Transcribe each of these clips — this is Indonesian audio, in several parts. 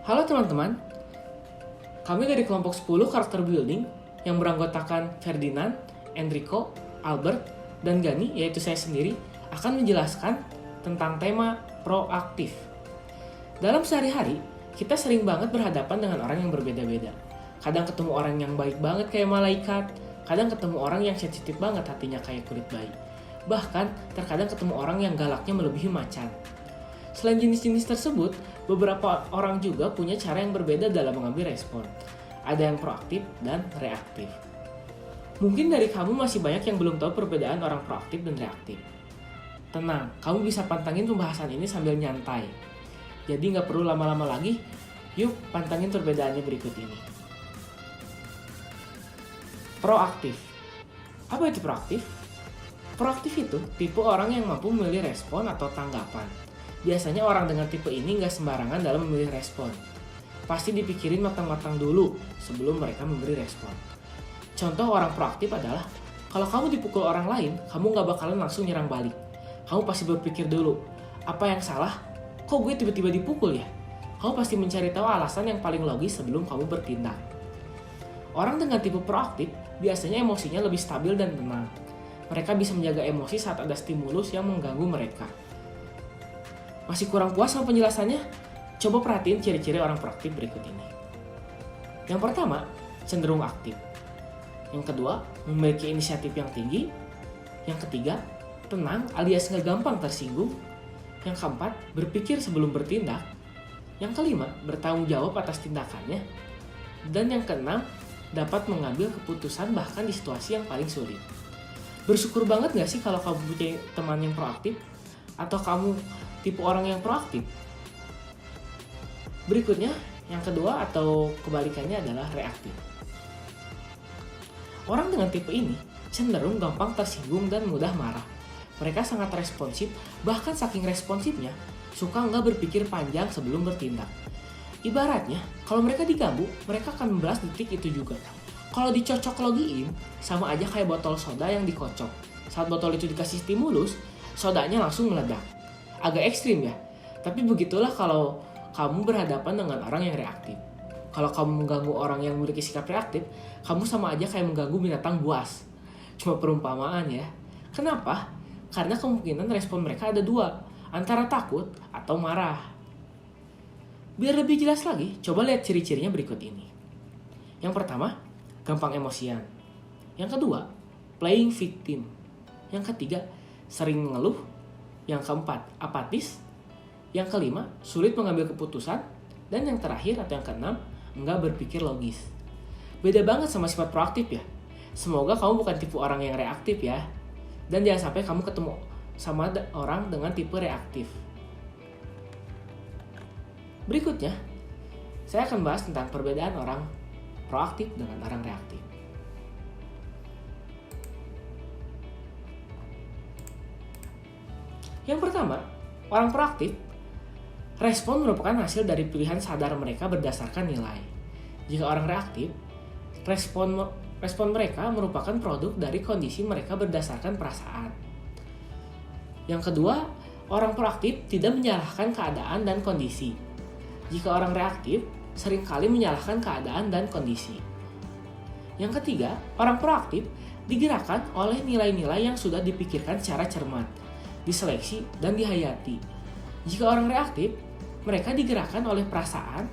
Halo teman-teman, kami dari kelompok 10 karakter building yang beranggotakan Ferdinand, Enrico, Albert, dan Gani, yaitu saya sendiri, akan menjelaskan tentang tema proaktif. Dalam sehari-hari, kita sering banget berhadapan dengan orang yang berbeda-beda. Kadang ketemu orang yang baik banget kayak malaikat, kadang ketemu orang yang sensitif banget hatinya kayak kulit bayi. Bahkan, terkadang ketemu orang yang galaknya melebihi macan. Selain jenis-jenis tersebut, beberapa orang juga punya cara yang berbeda dalam mengambil respon. Ada yang proaktif dan reaktif. Mungkin dari kamu masih banyak yang belum tahu perbedaan orang proaktif dan reaktif. Tenang, kamu bisa pantangin pembahasan ini sambil nyantai. Jadi nggak perlu lama-lama lagi, yuk pantangin perbedaannya berikut ini. Proaktif. Apa itu proaktif? Proaktif itu tipe orang yang mampu memilih respon atau tanggapan. Biasanya orang dengan tipe ini nggak sembarangan dalam memilih respon. Pasti dipikirin matang-matang dulu sebelum mereka memberi respon. Contoh orang proaktif adalah, kalau kamu dipukul orang lain, kamu nggak bakalan langsung nyerang balik. Kamu pasti berpikir dulu, apa yang salah? Kok gue tiba-tiba dipukul ya? Kamu pasti mencari tahu alasan yang paling logis sebelum kamu bertindak. Orang dengan tipe proaktif biasanya emosinya lebih stabil dan tenang. Mereka bisa menjaga emosi saat ada stimulus yang mengganggu mereka. Masih kurang puas sama penjelasannya? Coba perhatiin ciri-ciri orang proaktif berikut ini. Yang pertama, cenderung aktif. Yang kedua, memiliki inisiatif yang tinggi. Yang ketiga, tenang alias nggak gampang tersinggung. Yang keempat, berpikir sebelum bertindak. Yang kelima, bertanggung jawab atas tindakannya. Dan yang keenam, dapat mengambil keputusan bahkan di situasi yang paling sulit. Bersyukur banget gak sih kalau kamu punya teman yang proaktif? Atau kamu tipe orang yang proaktif? Berikutnya, yang kedua atau kebalikannya adalah reaktif. Orang dengan tipe ini cenderung gampang tersinggung dan mudah marah. Mereka sangat responsif, bahkan saking responsifnya, suka nggak berpikir panjang sebelum bertindak. Ibaratnya, kalau mereka diganggu, mereka akan membalas detik itu juga. Kalau dicocok logiin, sama aja kayak botol soda yang dikocok. Saat botol itu dikasih stimulus, sodanya langsung meledak. Agak ekstrim ya, tapi begitulah kalau kamu berhadapan dengan orang yang reaktif. Kalau kamu mengganggu orang yang memiliki sikap reaktif, kamu sama aja kayak mengganggu binatang buas. Cuma perumpamaan ya. Kenapa? Karena kemungkinan respon mereka ada dua, antara takut atau marah. Biar lebih jelas lagi, coba lihat ciri-cirinya berikut ini. Yang pertama, gampang emosian. Yang kedua, playing victim. Yang ketiga, sering mengeluh. Yang keempat, apatis. Yang kelima, sulit mengambil keputusan. Dan yang terakhir atau yang keenam, enggak berpikir logis. Beda banget sama sifat proaktif ya. Semoga kamu bukan tipe orang yang reaktif ya. Dan jangan sampai kamu ketemu sama orang dengan tipe reaktif. Berikutnya, saya akan bahas tentang perbedaan orang proaktif dengan orang reaktif. Yang pertama, orang proaktif, respon merupakan hasil dari pilihan sadar mereka berdasarkan nilai. Jika orang reaktif, respon mereka merupakan produk dari kondisi mereka berdasarkan perasaan. Yang kedua, orang proaktif tidak menyalahkan keadaan dan kondisi. Jika orang reaktif, seringkali menyalahkan keadaan dan kondisi. Yang ketiga, orang proaktif digerakkan oleh nilai-nilai yang sudah dipikirkan secara cermat, diseleksi, dan dihayati. Jika orang reaktif, mereka digerakkan oleh perasaan,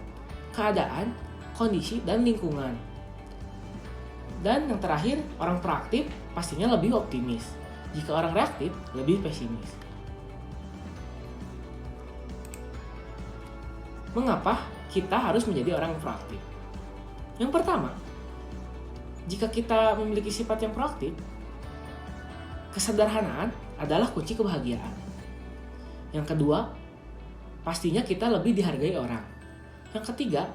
keadaan, kondisi, dan lingkungan. Dan yang terakhir, orang proaktif pastinya lebih optimis. Jika orang reaktif, lebih pesimis. Mengapa kita harus menjadi orang yang proaktif? Yang pertama, jika kita memiliki sifat yang proaktif, kesederhanaan adalah kunci kebahagiaan. Yang kedua, pastinya kita lebih dihargai orang. Yang ketiga,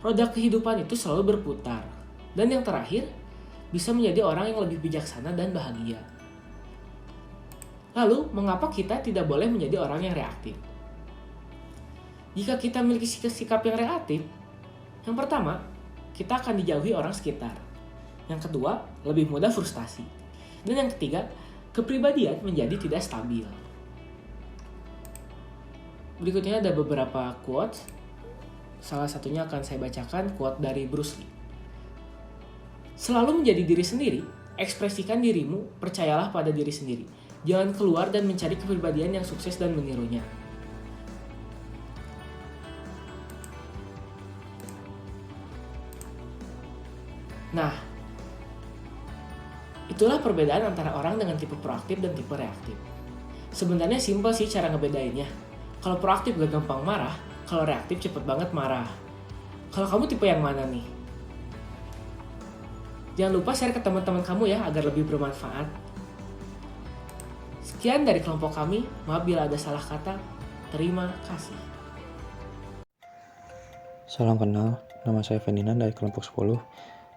roda kehidupan itu selalu berputar. Dan yang terakhir, bisa menjadi orang yang lebih bijaksana dan bahagia. Lalu, mengapa kita tidak boleh menjadi orang yang reaktif? Jika kita memiliki sikap yang reaktif, yang pertama, kita akan dijauhi orang sekitar. Yang kedua, lebih mudah frustasi. Dan yang ketiga, kepribadian menjadi tidak stabil. Berikutnya ada beberapa quotes. Salah satunya akan saya bacakan quote dari Bruce Lee. Selalu menjadi diri sendiri, ekspresikan dirimu, percayalah pada diri sendiri. Jangan keluar dan mencari kepribadian yang sukses dan menirunya. Nah, itulah perbedaan antara orang dengan tipe proaktif dan tipe reaktif. Sebenarnya simpel sih cara ngebedainnya. Kalau proaktif gak gampang marah, kalau reaktif cepet banget marah. Kalau kamu tipe yang mana nih? Jangan lupa share ke teman-teman kamu ya agar lebih bermanfaat. Sekian dari kelompok kami, maaf bila ada salah kata. Terima kasih. Salam kenal, nama saya Ferdinand dari kelompok 10.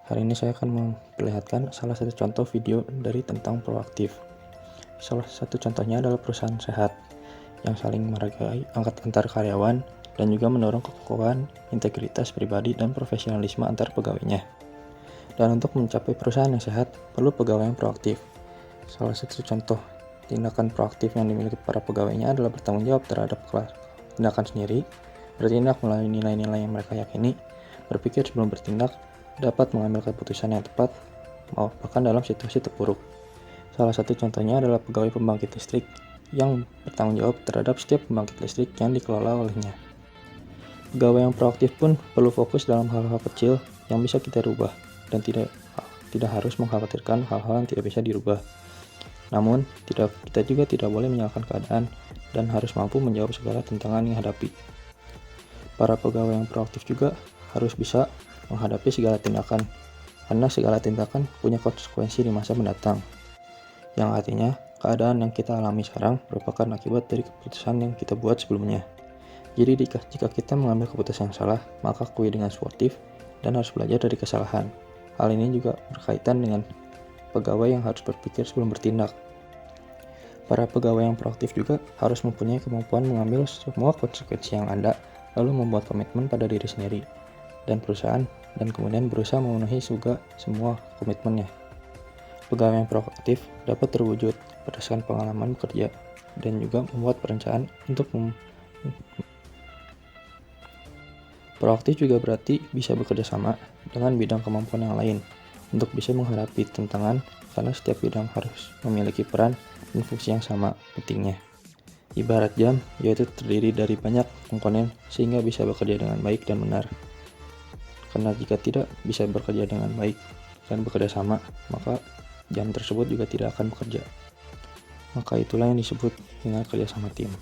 Hari ini saya akan memperlihatkan salah satu contoh video dari tentang proaktif. Salah satu contohnya adalah perusahaan sehat yang saling menghargai antar karyawan dan juga mendorong kekokohan, integritas pribadi, dan profesionalisme antar pegawainya. Dan untuk mencapai perusahaan yang sehat, perlu pegawai yang proaktif. Salah satu contoh tindakan proaktif yang dimiliki para pegawainya adalah bertanggung jawab terhadap tindakan sendiri, bertindak melalui nilai-nilai yang mereka yakini, berpikir sebelum bertindak, dapat mengambil keputusan yang tepat, bahkan dalam situasi terburuk. Salah satu contohnya adalah pegawai pembangkit listrik yang bertanggung jawab terhadap setiap pembangkit listrik yang dikelola olehnya. Pegawai yang proaktif pun perlu fokus dalam hal-hal kecil yang bisa kita rubah dan tidak harus mengkhawatirkan hal-hal yang tidak bisa dirubah. Namun, kita juga tidak boleh menyalahkan keadaan dan harus mampu menjawab segala tantangan yang dihadapi. Para pegawai yang proaktif juga harus bisa menghadapi segala tindakan, karena segala tindakan punya konsekuensi di masa mendatang. Yang artinya, keadaan yang kita alami sekarang merupakan akibat dari keputusan yang kita buat sebelumnya. Jadi jika kita mengambil keputusan yang salah, maka akui dengan sportif dan harus belajar dari kesalahan. Hal ini juga berkaitan dengan pegawai yang harus berpikir sebelum bertindak. Para pegawai yang proaktif juga harus mempunyai kemampuan mengambil semua konsekuensi yang ada, lalu membuat komitmen pada diri sendiri dan perusahaan, dan kemudian berusaha memenuhi juga semua komitmennya. Pegawai yang proaktif dapat terwujud berdasarkan pengalaman bekerja dan juga membuat perencanaan untuk proaktif juga berarti bisa bekerja sama dengan bidang kemampuan yang lain untuk bisa menghadapi tantangan, karena setiap bidang harus memiliki peran dan fungsi yang sama pentingnya. Ibarat jam, yaitu terdiri dari banyak komponen sehingga bisa bekerja dengan baik dan benar. Karena jika tidak bisa bekerja dengan baik dan bekerja sama, maka jam tersebut juga tidak akan bekerja. Maka itulah yang disebut dengan kerja sama tim.